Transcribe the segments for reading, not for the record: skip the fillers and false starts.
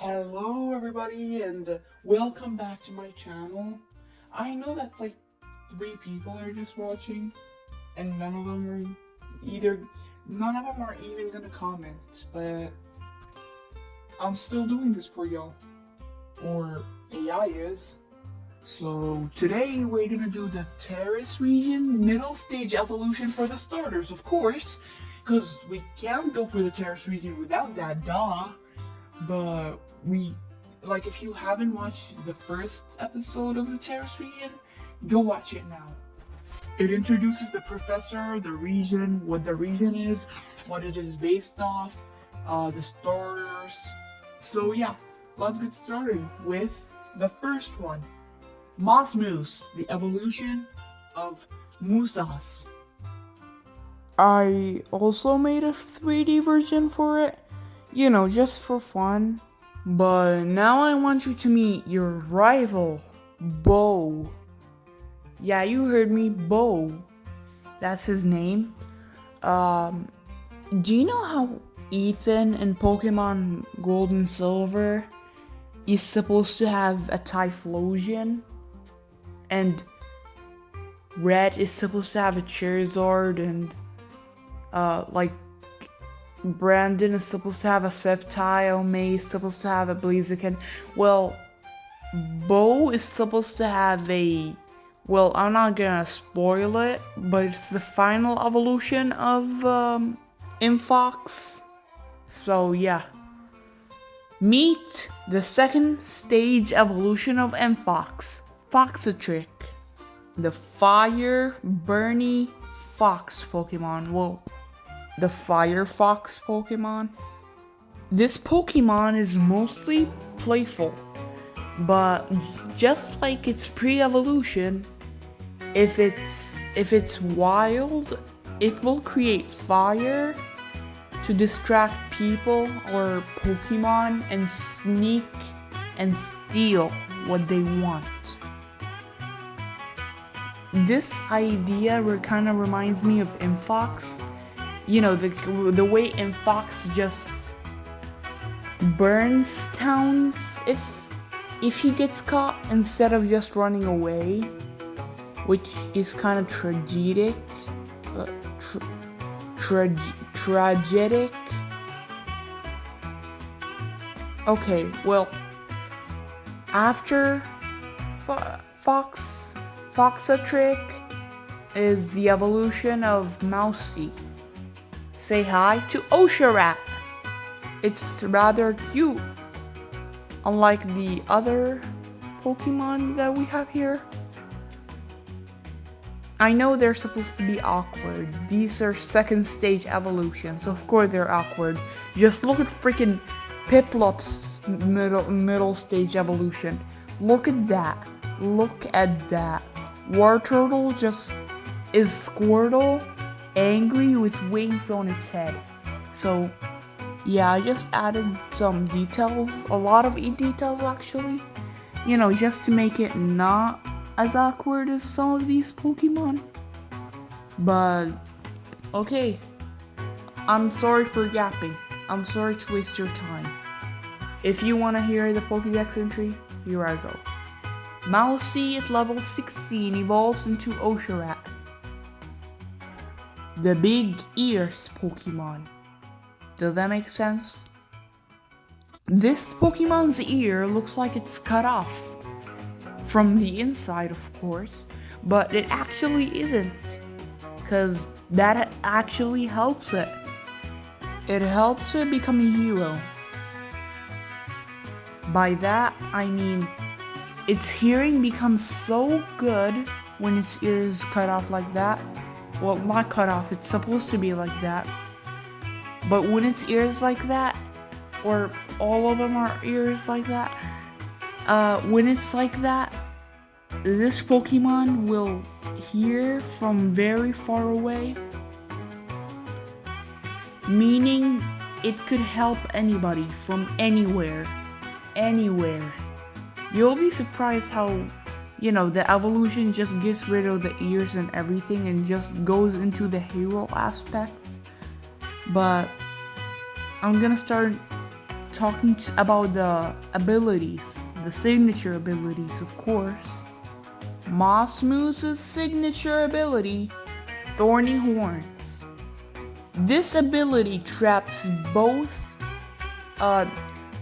Hello everybody and welcome back to my channel. I know that's like 3 people are just watching and none of them are even gonna comment, but I'm still doing this for y'all. Or AI is. So today we're gonna do the terris region middle stage evolution for the starters, of course, because we can't go for the terris region without that, duh. But if you haven't watched the first episode of the terris region, go watch it now. It introduces the professor, the region, what the region is, what it is based off, the starters. So yeah, let's get started with the first one. Mouse, the evolution of Musas. I also made a 3D version for it, just for fun. But now I want you to meet your rival, Bo. Yeah, you heard me, Bo. That's his name. Do you know how Ethan in Pokemon Gold and Silver is supposed to have a Typhlosion? And Red is supposed to have a Charizard, and Brandon is supposed to have a Sceptile, May is supposed to have a Blaziken. Well, Bo is supposed to have I'm not gonna spoil it, but it's the final evolution of Infox. So yeah. Meet the second stage evolution of Infox, Foxatrick, the Fire Bernie Fox Pokemon. Well, the Firefox Pokemon. This Pokemon is mostly playful, but just like its pre-evolution, if it's wild, it will create fire to distract people or Pokemon and sneak and steal what they want. This idea kind of reminds me of Infox. The way Infox just burns towns if he gets caught instead of just running away, which is kind of tragic. Tragic. Okay, well, after Foxatrick is the evolution of Mousy. Say hi to Osharat. It's rather cute, unlike the other Pokemon that we have here. I know they're supposed to be awkward. These are second stage evolutions, so of course they're awkward. Just look at freaking Piplop's middle stage evolution. Look at that. Look at that. Wartortle just is Squirtle, angry with wings on its head. So yeah, I just added some details, a lot of details actually, just to make it not as awkward as some of these Pokemon. But okay, I'm sorry for yapping. I'm sorry to waste your time. If you want to hear the Pokédex entry, here I go. Mousy at level 16 evolves into Osharat, the big ears Pokemon. Does that make sense? This Pokemon's ear looks like it's cut off. From the inside, of course, but it actually isn't. Because that actually helps it. It helps it become a hero. By that, I mean, its hearing becomes so good when its ear is cut off like that. Well, not cut off, it's supposed to be like that. But when its ears like that, or all of them are ears like that, when it's like that, this Pokemon will hear from very far away, meaning it could help anybody from anywhere. You'll be surprised how, the evolution just gets rid of the ears and everything and just goes into the hero aspect. But I'm gonna start talking about the abilities, the signature abilities, of course. Moss Moose's signature ability, Thorny Horns. This ability traps both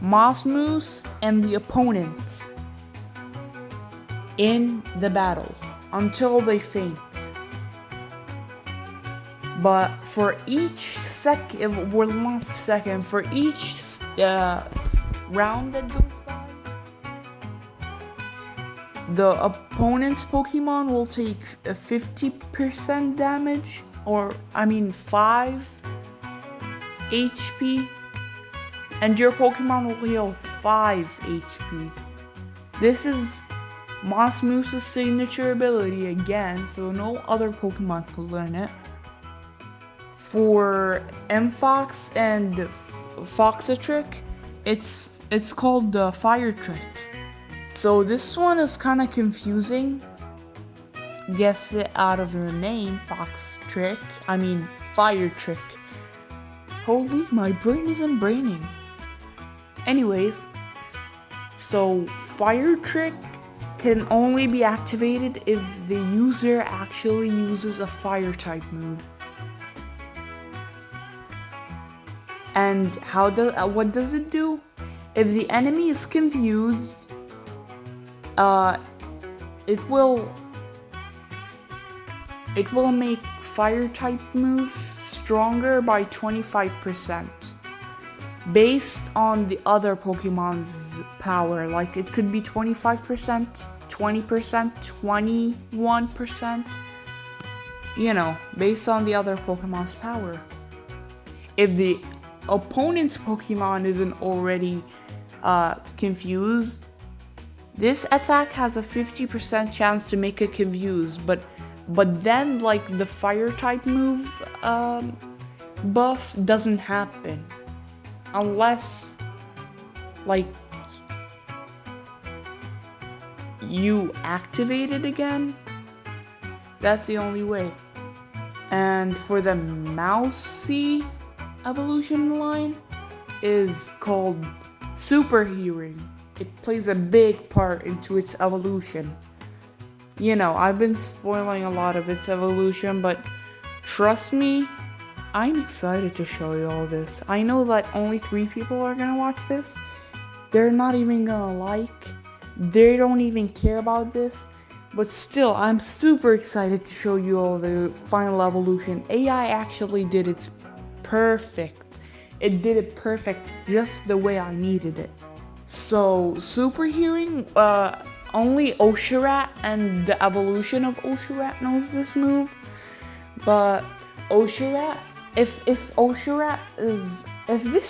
Moss Moose and the opponent in the battle until they faint. But for each for each round that goes by, the opponent's Pokemon will take 50% damage, 5 HP, and your Pokemon will heal 5 HP. This is Moss Moose's signature ability again, so no other Pokemon can learn it. For M-Fox and Foxatrick, it's called the Fire Trick. So this one is kind of confusing. Guess it out of the name, Fire Trick. Holy, my brain isn't braining. Anyways, so Fire Trick can only be activated if the user actually uses a fire type move. And what does it do? If the enemy is confused, it will make fire type moves stronger by 25% based on the other Pokemon's power. Like it could be 25%, 20%, 21%, based on the other Pokemon's power. If the opponent's Pokemon isn't already confused, this attack has a 50% chance to make it confused, but then like the fire type move buff doesn't happen unless like you activate it again. That's the only way. And for the Mousy evolution line is called Super Hearing. It plays a big part into its evolution. I've been spoiling a lot of its evolution, but trust me, I'm excited to show you all this. I know that only 3 people are gonna watch this. They're not even gonna they don't even care about this, but still, I'm super excited to show you all the final evolution. AI actually did its perfect. It did it perfect, just the way I needed it. So, Super Hearing, only Oshirat and the evolution of Oshirat knows this move. But Oshirat, if this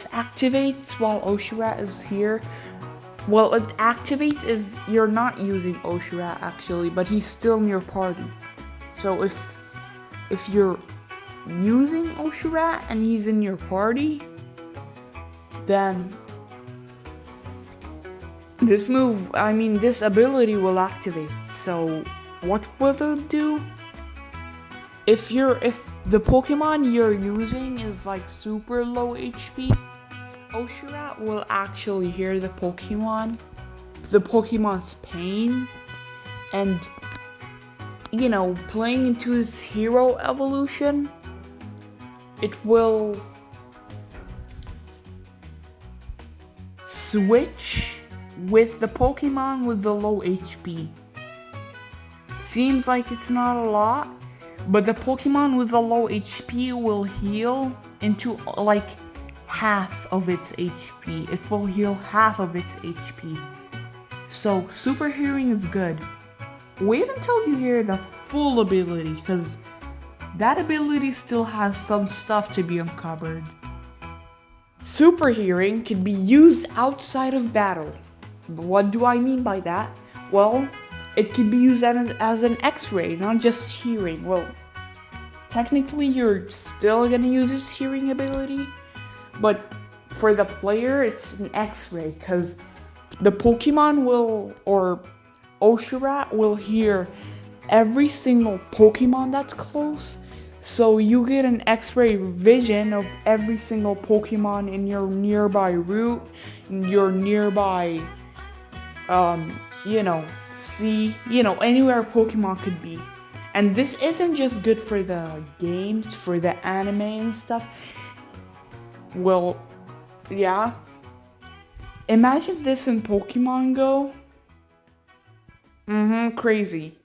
activates while Oshirat is here, well, it activates if you're not using Oshirat actually, but he's still in your party. So if you're using Oshirat and he's in your party, then this ability will activate. So what will it do? If the Pokemon you're using is like super low HP, Oshirat will actually hear the Pokemon's pain, and playing into his hero evolution, it will switch with the Pokemon with the low HP. Seems like it's not a lot, but the Pokemon with the low HP will heal into like half of its HP. It will heal half of its HP. So Super Hearing is good. Wait until you hear the full ability, because that ability still has some stuff to be uncovered. Super Hearing can be used outside of battle. What do I mean by that? Well, it can be used as an X-ray, not just hearing. Well, technically you're still gonna use its hearing ability, but for the player it's an X-ray, because the Pokemon or Oshirat will hear every single Pokemon that's close, So you get an X-ray vision of every single Pokemon in your nearby route, in your nearby, sea, anywhere Pokemon could be. And this isn't just good for the games, for the anime and stuff. Well, yeah. Imagine this in Pokemon Go. Crazy.